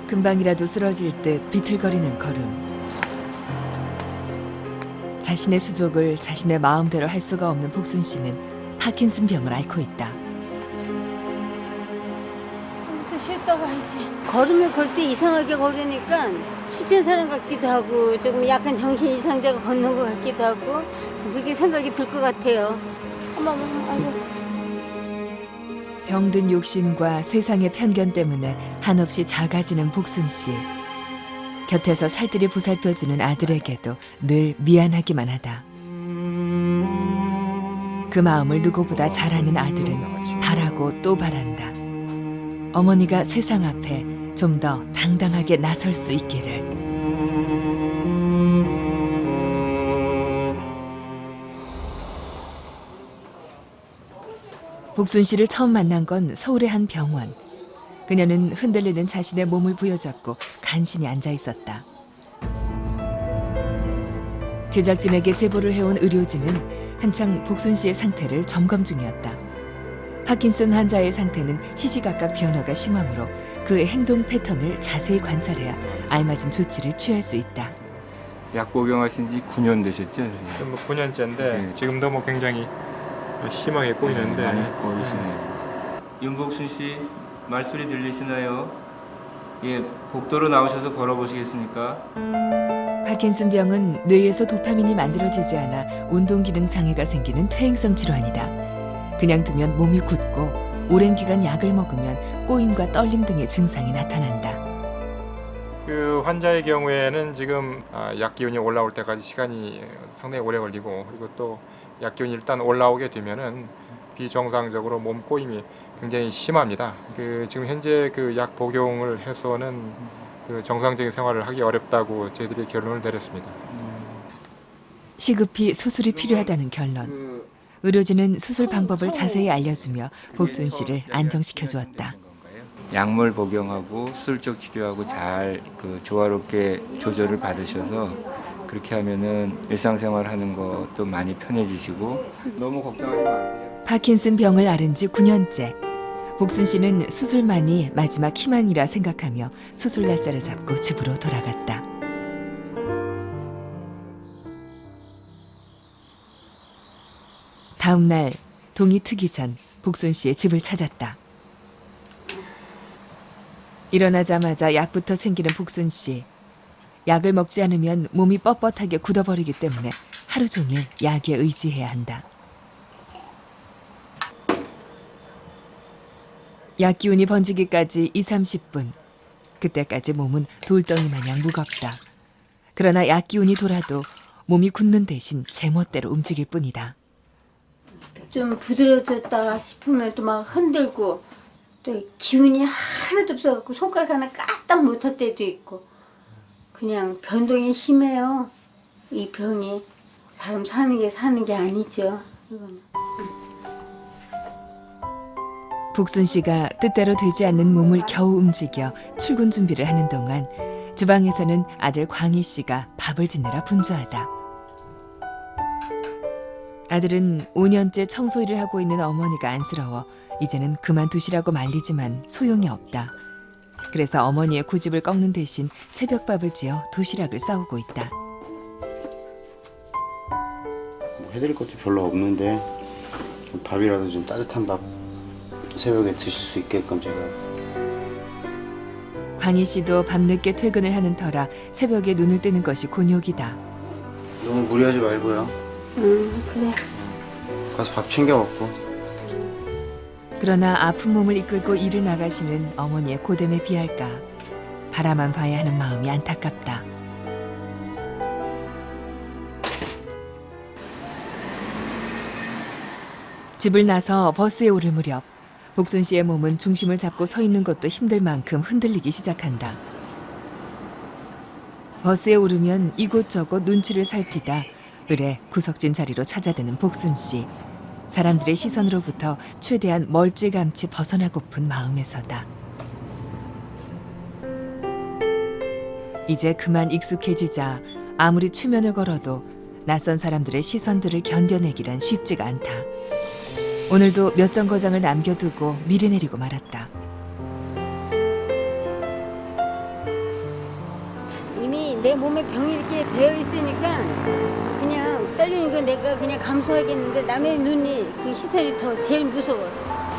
금방이라도 쓰러질 듯 비틀거리는 걸음. 자신의 수족을 자신의 마음대로 할 수가 없는 복순 씨는 파킨슨 병을 앓고 있다. 여기서 쉬었다 가야지. 걸으면 걸 때 이상하게 걸으니까 수치한 사람 같기도 하고 조금 약간 정신 이상자가 걷는 것 같기도 하고 좀 그렇게 생각이 들 것 같아요. 어머, 아이고. 병든 욕심과 세상의 편견 때문에 한없이 작아지는 복순 씨. 곁에서 살뜰히 보살펴주는 아들에게도 늘 미안하기만 하다. 그 마음을 누구보다 잘 아는 아들은 바라고 또 바란다. 어머니가 세상 앞에 좀 더 당당하게 나설 수 있기를. 복순 씨를 처음 만난 건 서울의 한 병원. 그녀는 흔들리는 자신의 몸을 부여잡고 간신히 앉아 있었다. 제작진에게 제보를 해온 의료진은 한창 복순 씨의 상태를 점검 중이었다. 파킨슨 환자의 상태는 시시각각 변화가 심하므로 그의 행동 패턴을 자세히 관찰해야 알맞은 조치를 취할 수 있다. 약 복용하신 지 9년 되셨죠? 뭐 9년째인데 네. 지금도 뭐 굉장히 심하게 꼬이는데 많이 보이시네요. 윤복순 씨 말소리 들리시나요? 예, 복도로 나오셔서 걸어보시겠습니까? 파킨슨 병은 뇌에서 도파민이 만들어지지 않아 운동기능 장애가 생기는 퇴행성 질환이다. 그냥 두면 몸이 굳고 오랜 기간 약을 먹으면 꼬임과 떨림 등의 증상이 나타난다. 그 환자의 경우에는 지금 약 기운이 올라올 때까지 시간이 상당히 오래 걸리고, 그리고 또 약 기운이 일단 올라오게 되면은 비정상적으로 몸 꼬임이 굉장히 심합니다. 지금 현재 그 약 복용을 해서는 그 정상적인 생활을 하기 어렵다고 저희들이 결론을 내렸습니다. 시급히 수술이 필요하다는 결론. 의료진은 수술 방법을 자세히 알려주며 복순 씨를 안정시켜 주었다. 약물 복용하고 수술적 치료하고 잘 조화롭게 조절을 받으셔서 그렇게 하면은 일상생활 하는 것도 많이 편해지시고 너무 걱정하지 마세요. 파킨슨 병을 앓은 지 9년째. 복순 씨는 수술만이 마지막 희망이라 생각하며 수술 날짜를 잡고 집으로 돌아갔다. 다음 날 동이 트기 전 복순 씨의 집을 찾았다. 일어나자마자 약부터 챙기는 복순 씨. 약을 먹지 않으면 몸이 뻣뻣하게 굳어버리기 때문에 하루 종일 약에 의지해야 한다. 약 기운이 번지기까지 20-30분. 그때까지 몸은 돌덩이 마냥 무겁다. 그러나 약 기운이 돌아도 몸이 굳는 대신 제멋대로 움직일 뿐이다. 좀 부드러워졌다 싶으면 또 막 흔들고 또 기운이 하나도 없어갖고 손가락 하나 까딱 못할 때도 있고 그냥 변동이 심해요. 이 병이 사람 사는 게 아니죠. 이거는. 복순 씨가 뜻대로 되지 않는 몸을 겨우 움직여 출근 준비를 하는 동안 주방에서는 아들 광희 씨가 밥을 짓느라 분주하다. 아들은 5년째 청소 일을 하고 있는 어머니가 안쓰러워 이제는 그만두시라고 말리지만 소용이 없다. 그래서 어머니의 고집을 꺾는 대신 새벽밥을 지어 도시락을 싸우고 있다. 뭐 해드릴 것도 별로 없는데 밥이라도 좀 따뜻한 밥 새벽에 드실 수 있게끔 제가. 광희 씨도 밤늦게 퇴근을 하는 터라 새벽에 눈을 뜨는 것이 곤욕이다. 너무 무리하지 말고요. 그래. 가서 밥 챙겨 먹고. 그러나 아픈 몸을 이끌고 일을 나가시는 어머니의 고됨에 비할까 바라만 봐야 하는 마음이 안타깝다. 집을 나서 버스에 오를 무렵 복순 씨의 몸은 중심을 잡고 서 있는 것도 힘들 만큼 흔들리기 시작한다. 버스에 오르면 이곳저곳 눈치를 살피다 을에 구석진 자리로 찾아드는 복순 씨. 사람들의 시선으로부터 최대한 멀찌감치 벗어나고픈 마음에서다. 이제 그만 익숙해지자 아무리 추면을 걸어도 낯선 사람들의 시선들을 견뎌내기란 쉽지가 않다. 오늘도 몇 정거장을 남겨두고 미리 내리고 말았다. 내 몸에 병이 이렇게 배어 있으니까 그냥 떨리는 거 내가 그냥 감수하겠는데 남의 눈이 그 시선이 더 제일 무서워.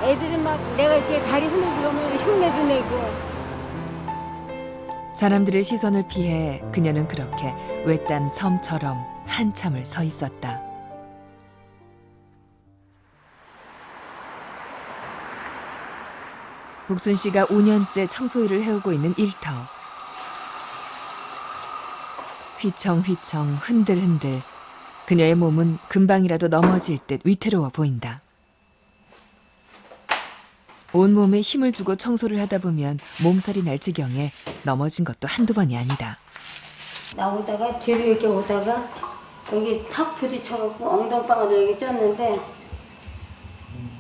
애들이 막 내가 이렇게 다리 흔들고 가면 흉내도 내고. 사람들의 시선을 피해 그녀는 그렇게 외딴 섬처럼 한참을 서 있었다. 복순 씨가 5년째 청소일을 해오고 있는 일터. 휘청휘청 흔들흔들 그녀의 몸은 금방이라도 넘어질 듯 위태로워 보인다. 온몸에 힘을 주고 청소를 하다 보면 몸살이 날 지경에 넘어진 것도 한두 번이 아니다. 나오다가 뒤로 이렇게 오다가 여기 탁 부딪혀갖고 엉덩방아로 여기 쪘는데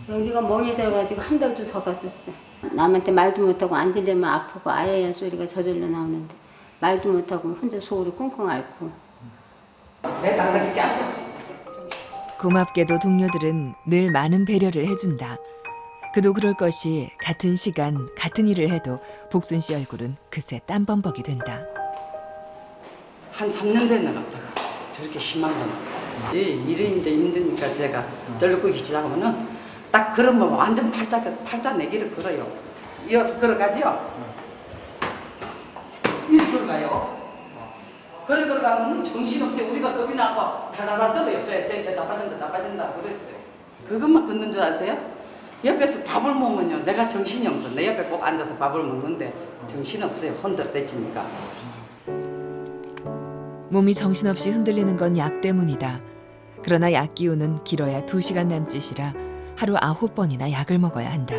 여기가 멍이 들어가지고 한 달도 더 갔었어. 남한테 말도 못하고 앉으려면 아프고 아야야 소리가 저절로 나오는데 말도 못하고 혼자 속으로 끙끙 앓고. 고맙게도 동료들은 늘 많은 배려를 해준다. 그도 그럴 것이 같은 시간 같은 일을 해도 복순 씨 얼굴은 그새 땀범벅이 된다. 한 3년 됐나 보다. 저렇게 심한 건. 일이 이제 힘드니까 제가 절로 시작하면은 딱 그러면 완전 팔자 내기를 걸어요. 이어서 걸어가지요. 이리 걸어가요. 걸어가면 정신없어요. 우리가 겁이 나고 달달달 떨어요. 저 자빠진다 그랬어요. 그것만 걷는 줄 아세요? 옆에서 밥을 먹으면요. 내가 정신이 없어. 내 옆에 꼭 앉아서 밥을 먹는데 정신없어요. 흔들어 대치니까. 몸이 정신없이 흔들리는 건 약 때문이다. 그러나 약 기운은 길어야 2시간 남짓이라 하루 9번이나 약을 먹어야 한다.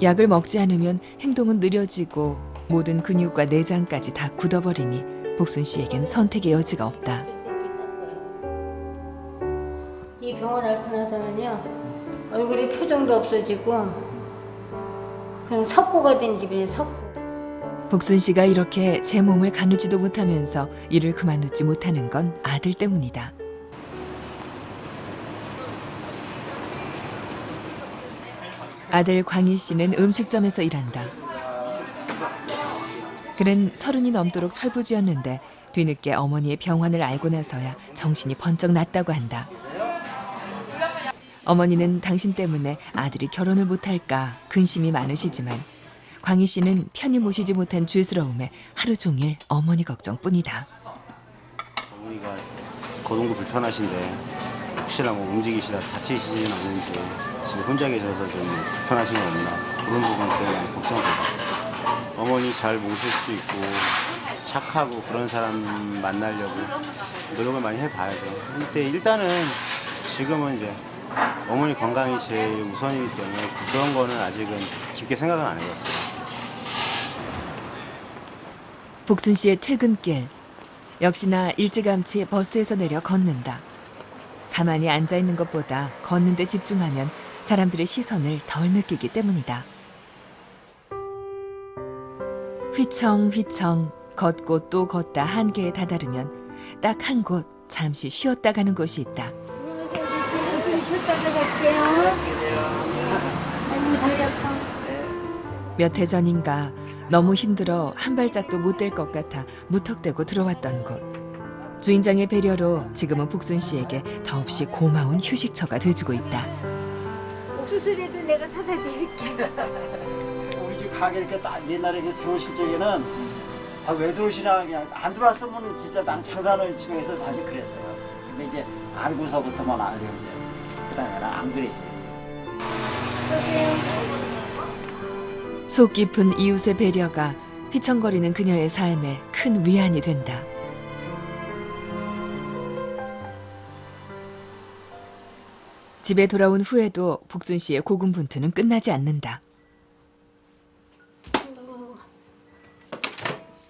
약을 먹지 않으면 행동은 느려지고 모든 근육과 내장까지 다 굳어버리니 복순 씨에겐 선택의 여지가 없다. 이 병을 앓고 나서는요 얼굴에 표정도 없어지고 그냥 석고가 된 기분이에요. 석고. 복순 씨가 이렇게 제 몸을 가누지도 못하면서 일을 그만두지 못하는 건 아들 때문이다. 아들 광희 씨는 음식점에서 일한다. 그는 30이 넘도록 철부지였는데 뒤늦게 어머니의 병환을 알고 나서야 정신이 번쩍 났다고 한다. 어머니는 당신 때문에 아들이 결혼을 못할까 근심이 많으시지만 광희 씨는 편히 모시지 못한 죄스러움에 하루 종일 어머니 걱정뿐이다. 어머니가 거동도 불편하신데 혹시나 뭐 움직이시다 다치시지는 않는지 집에 혼자 계셔서 좀 불편하신 거 없나 그런 부분 되게 많이 걱정돼요. 어머니 잘 모실 수도 있고 착하고 그런 사람 만나려고 노력을 많이 해봐야죠. 근데 일단은 지금은 이제 어머니 건강이 제일 우선이기 때문에 그런 거는 아직은 깊게 생각은 안 해봤어요. 복순 씨의 퇴근길. 역시나 일찌감치 버스에서 내려 걷는다. 가만히 앉아있는 것보다 걷는 데 집중하면 사람들의 시선을 덜 느끼기 때문이다. 휘청휘청 걷고 또 걷다 한계에 다다르면 딱 한 곳 잠시 쉬었다 가는 곳이 있다. 안녕하세요. 좀 쉬었다가 갈게요. 많이 달렸어. 몇 해 전인가 너무 힘들어 한 발짝도 못 댈 것 같아 무턱대고 들어왔던 곳. 주인장의 배려로 지금은 복순 씨에게 더없이 고마운 휴식처가 돼주고 있다. 옥수수라도 내가 사다 드릴게. 우리 집 가게 이렇게 딱 옛날에 이렇게 들어오실 적에는 왜 들어오시나 그냥 안 들어왔으면 진짜 난 장사하는 집에서 사실 그랬어요. 근데 이제 알고서부터만 알고 이제 그다음에는 안 그랬지. 속 깊은 이웃의 배려가 휘청거리는 그녀의 삶에 큰 위안이 된다. 집에 돌아온 후에도 복순 씨의 고군분투는 끝나지 않는다.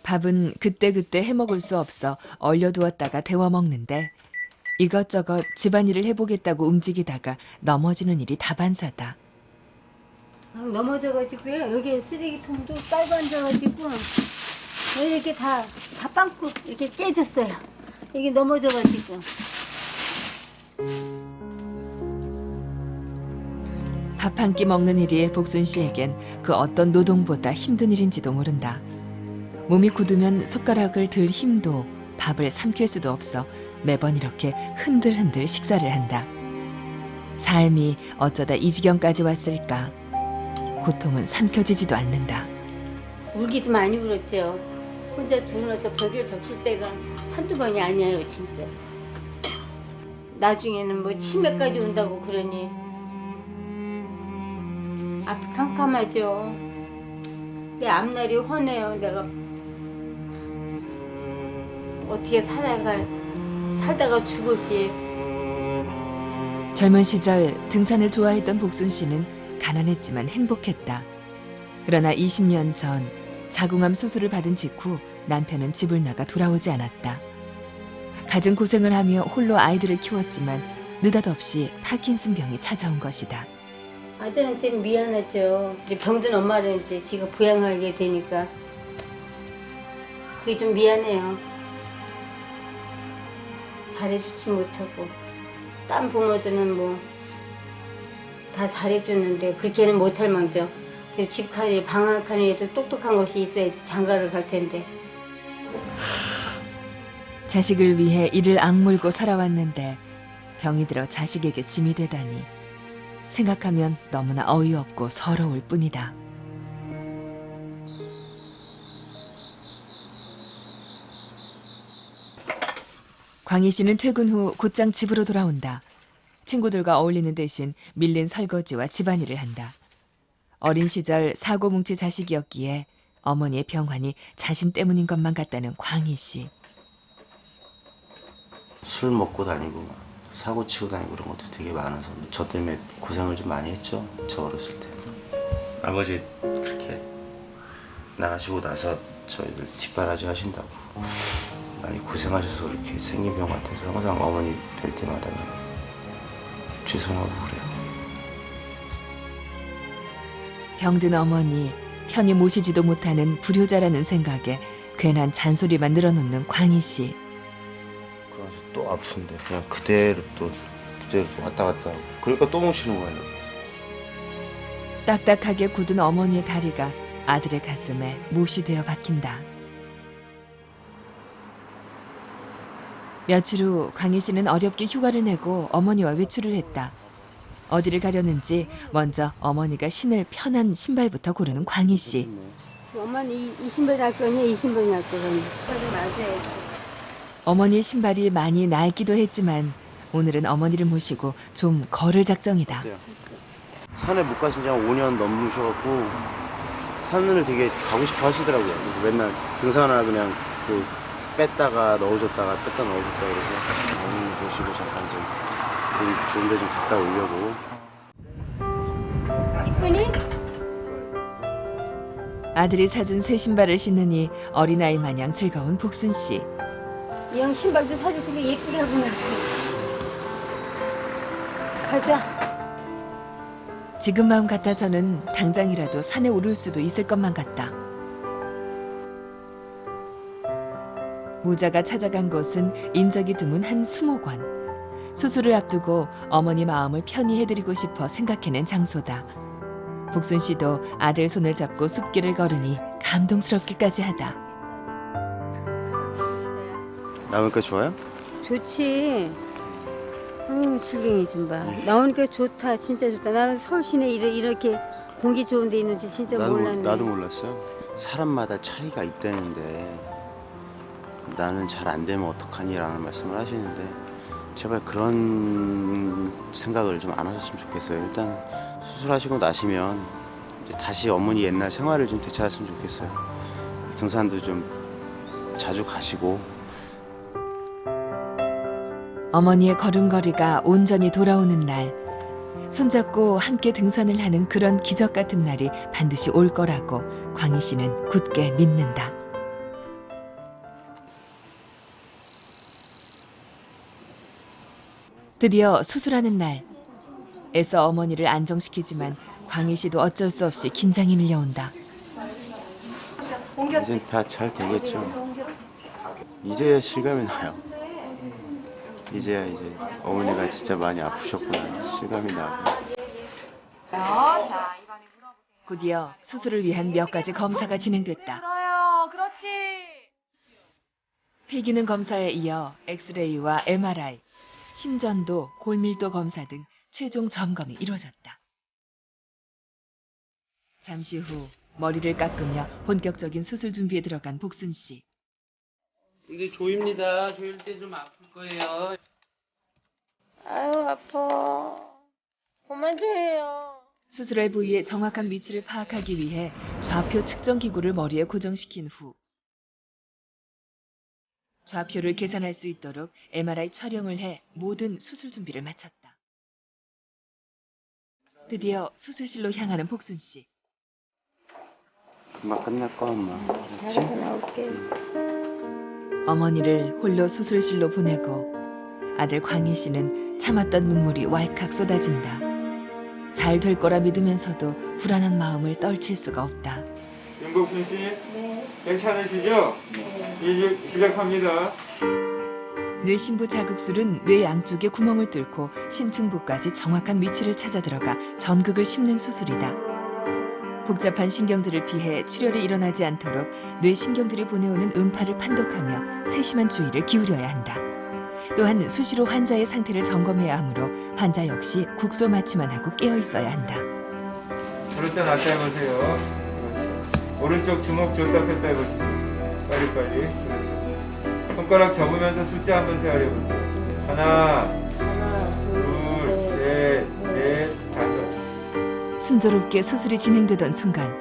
밥은 그때그때 해먹을 수 없어 얼려두었다가 데워 먹는데 이것저것 집안일을 해보겠다고 움직이다가 넘어지는 일이 다반사다. 막 넘어져가지고요. 여기 쓰레기통도 깔고 앉아가지고 이렇게 다 빵꾸 이렇게 깨졌어요. 이게 넘어져가지고. 밥 한 끼 먹는 일이 복순 씨에겐 그 어떤 노동보다 힘든 일인지도 모른다. 몸이 굳으면 숟가락을 들 힘도 밥을 삼킬 수도 없어 매번 이렇게 흔들흔들 식사를 한다. 삶이 어쩌다 이 지경까지 왔을까. 고통은 삼켜지지도 않는다. 울기도 많이 울었죠. 혼자 들어서 벽에 적실 때가 한두 번이 아니에요, 진짜. 나중에는 뭐 치매까지 온다고 그러니 앞이 캄캄하죠. 내 앞날이 훤해요. 내가 어떻게 살다가 죽을지. 젊은 시절 등산을 좋아했던 복순 씨는 가난했지만 행복했다. 그러나 20년 전 자궁암 수술을 받은 직후 남편은 집을 나가 돌아오지 않았다. 갖은 고생을 하며 홀로 아이들을 키웠지만 느닷없이 파킨슨 병이 찾아온 것이다. 아들한테 미안하죠. 이제 병든 엄마를 이제 지가 부양하게 되니까 그게 좀 미안해요. 잘해주지 못하고 딴 부모들은 뭐 다 잘해주는데 그렇게는 못할 망정. 집 칸에 방 한 칸에 애들 똑똑한 것이 있어야지 장가를 갈 텐데. 자식을 위해 이를 악물고 살아왔는데 병이 들어 자식에게 짐이 되다니 생각하면 너무나 어이없고 서러울 뿐이다. 광희 씨는 퇴근 후 곧장 집으로 돌아온다. 친구들과 어울리는 대신 밀린 설거지와 집안일을 한다. 어린 시절 사고뭉치 자식이었기에 어머니의 병환이 자신 때문인 것만 같다는 광희 씨. 술 먹고 다니고 사고 치고 다니고 그런 것도 되게 많아서 저 때문에 고생을 좀 많이 했죠. 저 어렸을 때. 아버지 그렇게 나가시고 나서 저희들 뒷바라지 하신다고 많이 고생하셔서 그렇게 생긴 병 같아서 항상 어머니 뵐 때마다 죄송하고 그래요. 병든 어머니 편히 모시지도 못하는 불효자라는 생각에 괜한 잔소리만 늘어놓는 광희 씨. 그래서 또 아픈데 그냥 그대로 또 왔다 갔다 하고 그러니까 또 모시는 거예요. 딱딱하게 굳은 어머니의 다리가 아들의 가슴에 못이 되어 박힌다. 며칠 후 광희 씨는 어렵게 휴가를 내고 어머니와 외출을 했다. 어디를 가려는지 먼저 어머니가 신을 편한 신발부터 고르는 광희 씨. 엄마는 이 신발 날 거냐 이 신발 날 거냐. 맞아요. 어머니의 신발이 많이 낡기도 했지만 오늘은 어머니를 모시고 좀 걸을 작정이다. 산에 못 가신 지 한 5년 넘으셔갖고 산을 되게 가고 싶어 하시더라고요. 그래서 맨날 등산을 그냥 그 뺐다가 넣어줬다가 뺐다 넣어줬다 그래서 어머니 모시고 잠깐 좀 좋은 데 좀 갔다 오려고. 이쁘니? 아들이 사준 새 신발을 신으니 어린아이 마냥 즐거운 복순 씨. 이 형 신발도 사주시고 예쁘게 하고 나. 가자. 지금 마음 같아서는 당장이라도 산에 오를 수도 있을 것만 같다. 모자가 찾아간 곳은 인적이 드문 한 수목원. 수술을 앞두고 어머니 마음을 편히 해드리고 싶어 생각해낸 장소다. 복순 씨도 아들 손을 잡고 숲길을 걸으니 감동스럽기까지 하다. 나오니까 좋아요? 좋지. 실경이 좀 봐. 나오니까 좋다. 진짜 좋다. 나는 서울 시내 이렇게 공기 좋은 데 있는지 진짜 몰랐네. 나도 몰랐어요. 사람마다 차이가 있다는데 나는 잘 안 되면 어떡하니라는 말씀을 하시는데 제발 그런 생각을 좀 안 하셨으면 좋겠어요. 일단 수술하시고 나시면 이제 다시 어머니 옛날 생활을 좀 되찾았으면 좋겠어요. 등산도 좀 자주 가시고. 어머니의 걸음걸이가 온전히 돌아오는 날, 손잡고 함께 등산을 하는 그런 기적 같은 날이 반드시 올 거라고 광희 씨는 굳게 믿는다. 드디어 수술하는 날. 애써 어머니를 안정시키지만 광희 씨도 어쩔 수 없이 긴장이 밀려온다. 이젠 다 잘 되겠죠. 이제야 실감이 나요. 이제야 이제 어머니가 진짜 많이 아프셨구나 실감이 나고. 곧이어 수술을 위한 몇 가지 검사가 진행됐다. 들어요. 그렇지. 폐기능 검사에 이어 엑스레이와 MRI, 심전도, 골밀도 검사 등 최종 점검이 이루어졌다. 잠시 후 머리를 깎으며 본격적인 수술 준비에 들어간 복순 씨. 이게 조입니다. 조일 때 좀 아플 거예요. 아유 아파. 그만 좀 해요. 수술할 부위의 정확한 위치를 파악하기 위해 좌표 측정 기구를 머리에 고정시킨 후 좌표를 계산할 수 있도록 MRI 촬영을 해 모든 수술 준비를 마쳤다. 드디어 수술실로 향하는 복순 씨. 금방 끝날 거야, 엄마. 알았지? 잘하고 나올게. 어머니를 홀로 수술실로 보내고 아들 광희 씨는 참았던 눈물이 왈칵 쏟아진다. 잘 될 거라 믿으면서도 불안한 마음을 떨칠 수가 없다. 윤복순 씨, 네. 괜찮으시죠? 네. 이제 시작합니다. 뇌심부 자극술은 뇌 양쪽에 구멍을 뚫고 심층부까지 정확한 위치를 찾아 들어가 전극을 심는 수술이다. 복잡한 신경들을 피해 출혈이 일어나지 않도록 뇌신경들이 보내오는 음파를 판독하며 세심한 주의를 기울여야 한다. 또한 수시로 환자의 상태를 점검해야 하므로 환자 역시 국소 마취만 하고 깨어 있어야 한다. 그럴 때 낮게 해보세요. 그렇죠. 오른쪽 주먹 줬다 폈다 해보시고 빨리빨리. 그렇죠. 손가락 접으면서 숫자 한번 세어보세요. 하나, 둘, 셋, 넷, 다섯. 순조롭게 수술이 진행되던 순간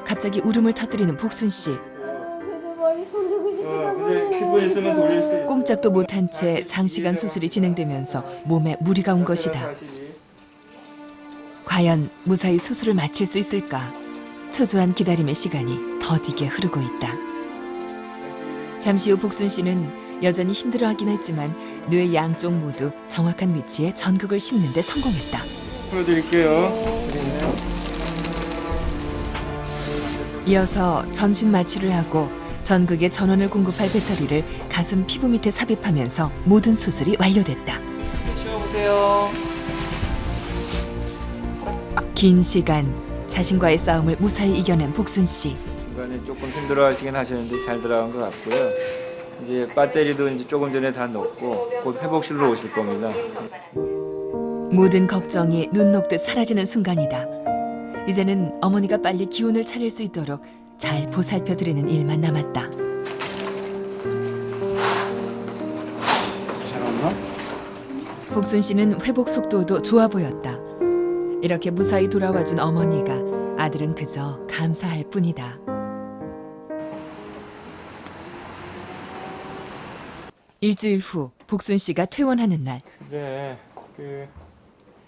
갑자기 울음을 터뜨리는 복순 씨. 근데 10분 있으면 돌릴 수 있어요. 꼼짝도 못한 채 장시간 수술이 진행되면서 몸에 무리가 온 것이다. 과연 무사히 수술을 마칠 수 있을까? 초조한 기다림의 시간이 더디게 흐르고 있다. 잠시 후 복순 씨는 여전히 힘들어하긴 했지만 뇌 양쪽 모두 정확한 위치에 전극을 심는 데 성공했다. 풀어드릴게요. 이어서 전신 마취를 하고 전극에 전원을 공급할 배터리를 가슴 피부 밑에 삽입하면서 모든 수술이 완료됐다. 쉬어보세요. 긴 시간 자신과의 싸움을 무사히 이겨낸 복순 씨. 중간에 조금 힘들어하시긴 하시는데 잘 들어간 것 같고요. 이제 배터리도 이제 조금 전에 다 넣고 곧 회복실로 오실 겁니다. 모든 걱정이 눈 녹듯 사라지는 순간이다. 이제는 어머니가 빨리 기운을 차릴 수 있도록 잘 보살펴 드리는 일만 남았다. 괜찮았나? 복순 씨는 회복 속도도 좋아 보였다. 이렇게 무사히 돌아와준 어머니가 아들은 그저 감사할 뿐이다. 일주일 후 복순 씨가 퇴원하는 날. 네,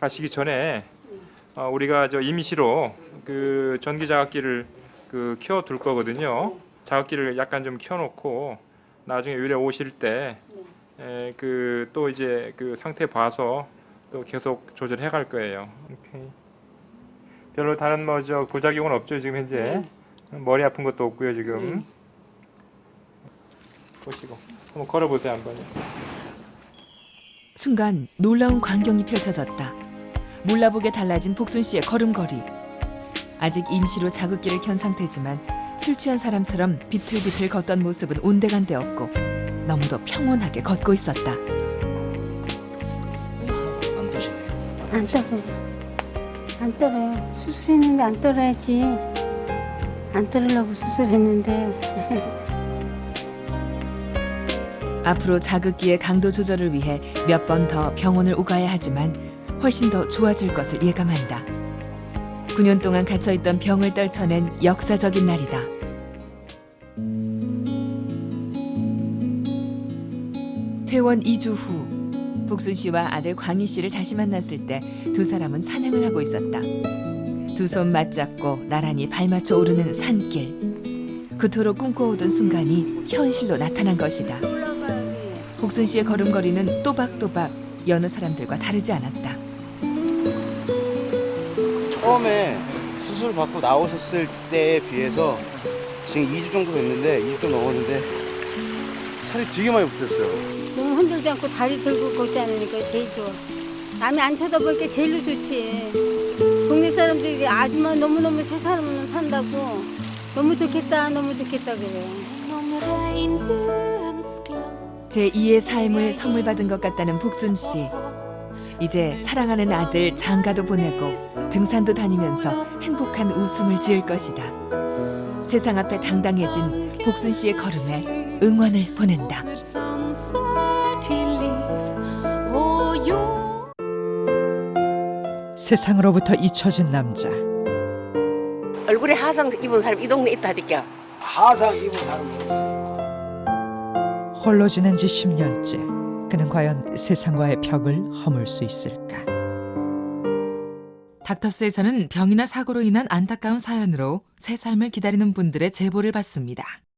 가시기 전에 우리가 저 임시로 전기 자극기를 켜둘 거거든요. 자극기를 약간 좀 켜놓고 나중에 의뢰 오실 때 또 이제 상태 봐서 또 계속 조절해 갈 거예요. 오케이. 별로 다른 부작용은 없죠 지금 현재. 머리 아픈 것도 없고요 지금. 보시고 한번 걸어보세요 한번요. 순간 놀라운 광경이 펼쳐졌다. 몰라보게 달라진 복순 씨의 걸음걸이. 아직 임시로 자극기를 켠 상태지만 술 취한 사람처럼 비틀비틀 걷던 모습은 온데간데 없고 너무도 평온하게 걷고 있었다. 안 드시네요. 안 떨어요. 안 떨어요. 수술했는데 안 떨어야지. 안 떨으려고 수술했는데. 앞으로 자극기의 강도 조절을 위해 몇 번 더 병원을 오가야 하지만 훨씬 더 좋아질 것을 예감한다. 9년 동안 갇혀있던 병을 떨쳐낸 역사적인 날이다. 퇴원 2주 후 복순 씨와 아들 광희 씨를 다시 만났을 때 두 사람은 산행을 하고 있었다. 두 손 맞잡고 나란히 발맞춰 오르는 산길. 그토록 꿈꿔오던 순간이 현실로 나타난 것이다. 복순 씨의 걸음걸이는 또박또박 여느 사람들과 다르지 않았다. 처음에 수술 받고 나오셨을 때에 비해서 지금 2주 정도 됐는데 2주 좀 넘었는데 살이 되게 많이 붙었어요. 너무 흔들지 않고 다리 들고 걷지 않으니까 제일 좋아. 남이 안 쳐다볼 게 제일로 좋지. 동네 사람들이 아줌마 너무너무 새 사람은 산다고 너무 좋겠다 너무 좋겠다 그래. 제2의 삶을 선물 받은 것 같다는 복순 씨. 이제 사랑하는 아들 장가도 보내고 등산도 다니면서 행복한 웃음을 지을 것이다. 세상 앞에 당당해진 복순 씨의 걸음에 응원을 보낸다. 세상으로부터 잊혀진 남자. 얼굴에 화상 입은 사람 이 동네 있다 하니까. 하상 입은 사람 없어요. 홀로 지낸 지 10년째. 그는 과연 세상과의 벽을 허물 수 있을까? 닥터스에서는 병이나 사고로 인한 안타까운 사연으로 새 삶을 기다리는 분들의 제보를 받습니다.